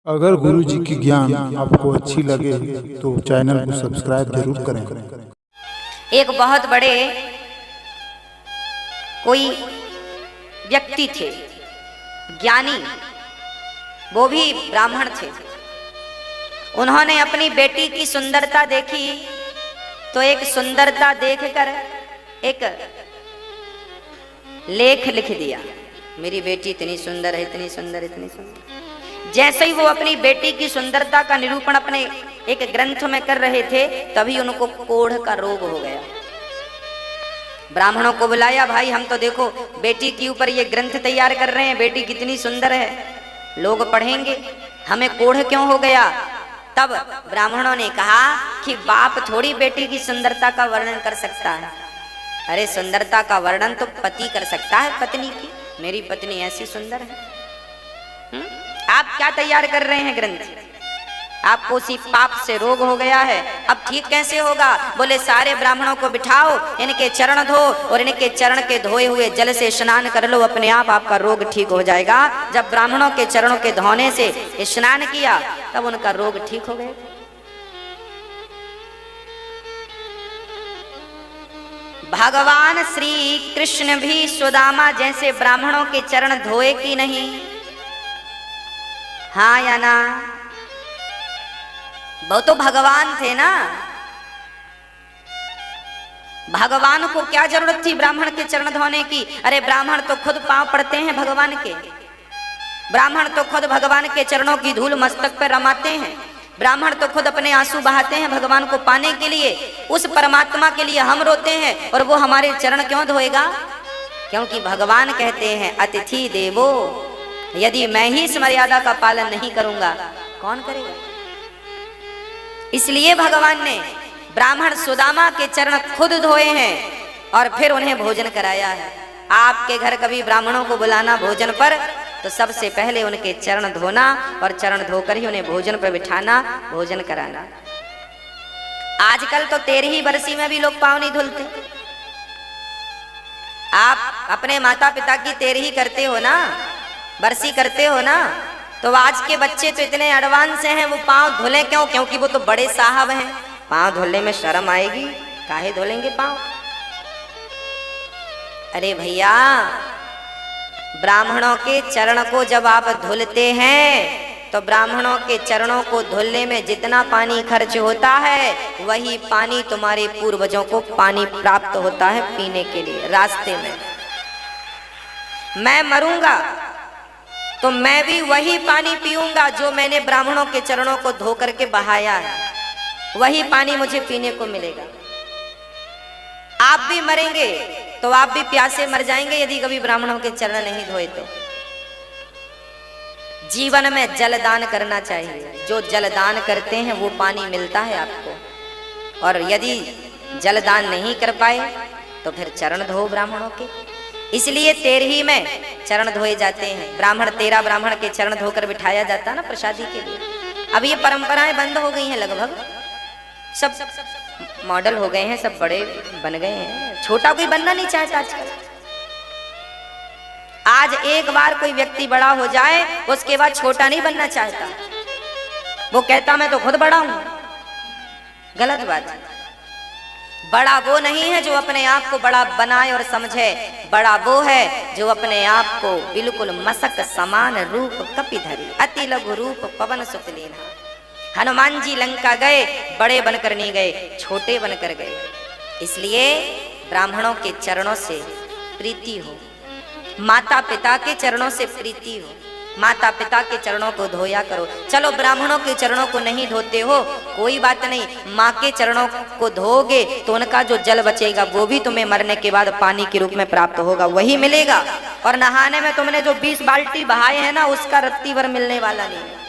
अगर गुरु जी की ज्ञान आपको अच्छी लगे तो चैनल को सब्सक्राइब जरूर करें। एक बहुत बड़े कोई व्यक्ति थे, ज्ञानी, वो भी ब्राह्मण थे। उन्होंने अपनी बेटी की सुंदरता देखी तो एक सुंदरता देखकर एक लेख लिख दिया, मेरी बेटी इतनी सुंदर है, इतनी सुंदर, इतनी सुंदर। जैसे ही वो अपनी बेटी की सुंदरता का निरूपण अपने एक ग्रंथ में कर रहे थे, तभी उनको कोढ़ का रोग हो गया। ब्राह्मणों को बुलाया, भाई हम तो देखो बेटी के ऊपर ये ग्रंथ तैयार कर रहे हैं, बेटी कितनी सुंदर है, लोग पढ़ेंगे, हमें कोढ़ क्यों हो गया। तब ब्राह्मणों ने कहा कि बाप थोड़ी बेटी की सुंदरता का वर्णन कर सकता है, अरे सुंदरता का वर्णन तो पति कर सकता है पत्नी की, मेरी पत्नी ऐसी सुंदर है। आप क्या तैयार कर रहे हैं ग्रंथ, आपको उसी पाप से रोग हो गया है, अब ठीक कैसे होगा। बोले सारे ब्राह्मणों को बिठाओ, इनके चरण धो और इनके चरण के धोए हुए जल से स्नान कर लो, अपने आप आपका रोग ठीक हो जाएगा। जब ब्राह्मणों के चरणों के धोने से स्नान किया तब उनका रोग ठीक हो गया। भगवान श्री कृष्ण भी सुदामा जैसे ब्राह्मणों के चरण धोए कि नहीं, हाँ या ना। वो तो भगवान थे ना, भगवान को क्या जरूरत थी ब्राह्मण के चरण धोने की। अरे ब्राह्मण तो खुद पांव पड़ते हैं भगवान के, ब्राह्मण तो खुद भगवान के चरणों की धूल मस्तक पर रमाते हैं, ब्राह्मण तो खुद अपने आंसू बहाते हैं भगवान को पाने के लिए। उस परमात्मा के लिए हम रोते हैं और वो हमारे चरण क्यों धोएगा। क्योंकि भगवान कहते हैं अतिथि देवो, यदि मैं ही इस मर्यादा का पालन नहीं करूंगा कौन करेगा। इसलिए भगवान ने ब्राह्मण सुदामा के चरण खुद धोए हैं और फिर उन्हें भोजन कराया है। आपके घर कभी ब्राह्मणों को बुलाना भोजन पर तो सबसे पहले उनके चरण धोना और चरण धोकर ही उन्हें भोजन पर बिठाना, भोजन कराना। आजकल तो 13ही बरसी में भी लोग पाँव नहीं धुलते। आप अपने माता पिता की 13ही करते हो ना, बरसी करते हो ना, तो आज के बच्चे तो इतने एडवांस हैं, वो पाँव धुले क्यों, क्योंकि वो तो बड़े साहब हैं, पाँव धुलने में शर्म आएगी, काहे धुलेंगे पाँव। अरे भैया, ब्राह्मणों के चरण को जब आप धुलते हैं तो ब्राह्मणों के चरणों को धुलने में जितना पानी खर्च होता है वही पानी तुम्हारे पूर्वजों को पानी प्राप्त होता है पीने के लिए। रास्ते में मैं मरूंगा तो मैं भी वही पानी पीऊंगा जो मैंने ब्राह्मणों के चरणों को धो करके बहाया है, वही पानी मुझे पीने को मिलेगा। आप भी मरेंगे तो आप भी प्यासे मर जाएंगे यदि कभी ब्राह्मणों के चरण नहीं धोए तो। जीवन में जलदान करना चाहिए, जो जलदान करते हैं वो पानी मिलता है आपको। और यदि जलदान नहीं कर पाए तो फिर चरण धो ब्राह्मणों के। इसलिए 13ही में चरण धोए जाते हैं। ब्राह्मण 13 ब्राह्मण के चरण धोकर बिठाया जाता ना प्रसादी के लिए। अब ये परंपराएं बंद हो गई हैं, लगभग सब मॉडल हो गए हैं, सब बड़े बन गए हैं, छोटा कोई बनना नहीं चाहता आजकल। आज एक बार कोई व्यक्ति बड़ा हो जाए उसके बाद छोटा नहीं बनना चाहता, वो कहता मैं तो खुद बड़ा हूं। गलत बात है। बड़ा वो नहीं है जो अपने आप को बड़ा बनाए और समझे, बड़ा वो है जो अपने आप को बिल्कुल मसक समान रूप कपिधरी अति लघु रूप पवन सुत लीना। हनुमान जी लंका गए, बड़े बनकर नहीं गए, छोटे बनकर गए। इसलिए ब्राह्मणों के चरणों से प्रीति हो, माता पिता के चरणों से प्रीति हो, माता पिता के चरणों को धोया करो। चलो ब्राह्मणों के चरणों को नहीं धोते हो कोई बात नहीं, माँ के चरणों को धोगे तो उनका जो जल बचेगा वो भी तुम्हें मरने के बाद पानी के रूप में प्राप्त होगा, वही मिलेगा। और नहाने में तुमने जो 20 बाल्टी बहाए हैं ना, उसका रत्ती भर मिलने वाला नहीं।